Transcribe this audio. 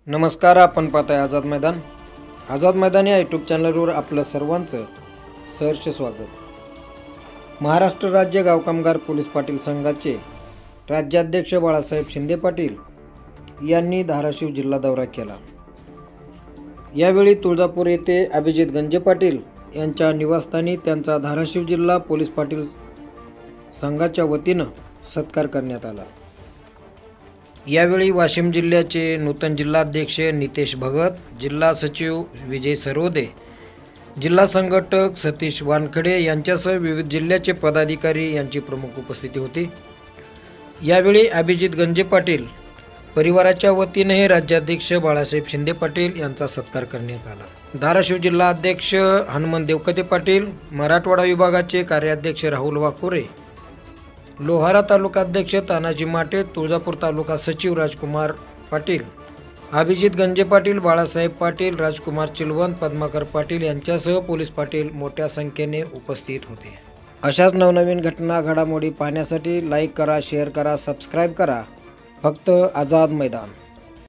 नमस्कार, आपण पाहताय आझाद मैदान. आझाद मैदान या यूट्यूब चॅनलवर आपलं सर्वांचं सहर्ष स्वागत. महाराष्ट्र राज्य गाव कामगार पोलीस पाटील संघाचे राज्याध्यक्ष बाळासाहेब शिंदे पाटील यांनी धाराशिव जिल्हा दौरा केला. यावेळी तुळजापूर येथे अभिजित गंजे पाटील यांच्या निवासस्थानी त्यांचा धाराशिव जिल्हा पोलीस पाटील संघाच्या वतीनं सत्कार करण्यात आला. यावेळी वाशिम जिल्ह्याचे नूतन जिल्हाध्यक्ष नितेश भगत, जिल्हा सचिव विजय सरोदे, जिल्हा संघटक सतीश वानखडे यांच्यासह विविध जिल्ह्याचे पदाधिकारी यांची प्रमुख उपस्थिती होती. यावेळी अभिजित गंजे पाटील परिवाराच्या वतीने राज्याध्यक्ष बाळासाहेब शिंदे पाटील यांचा सत्कार करण्यात आला. धाराशिव जिल्हा अध्यक्ष हनुमंत देवकते पाटील, मराठवाडा विभागाचे कार्याध्यक्ष राहुल वाकुरे, लोहारा तालुका अध्यक्ष तानाजी माटे, तुळजापूर तालुका सचिव राजकुमार पाटील, अभिजित गंजे पाटील, बाळासाहेब पाटील, राजकुमार चिलवंत, पद्माकर पाटील यांच्यासह पोलीस पाटील मोठ्या संख्येने उपस्थित होते. अशाच नवनवीन घटना घडामोडी पाहण्यासाठी लाईक करा, शेअर करा, सबस्क्राईब करा. फक्त आझाद मैदान.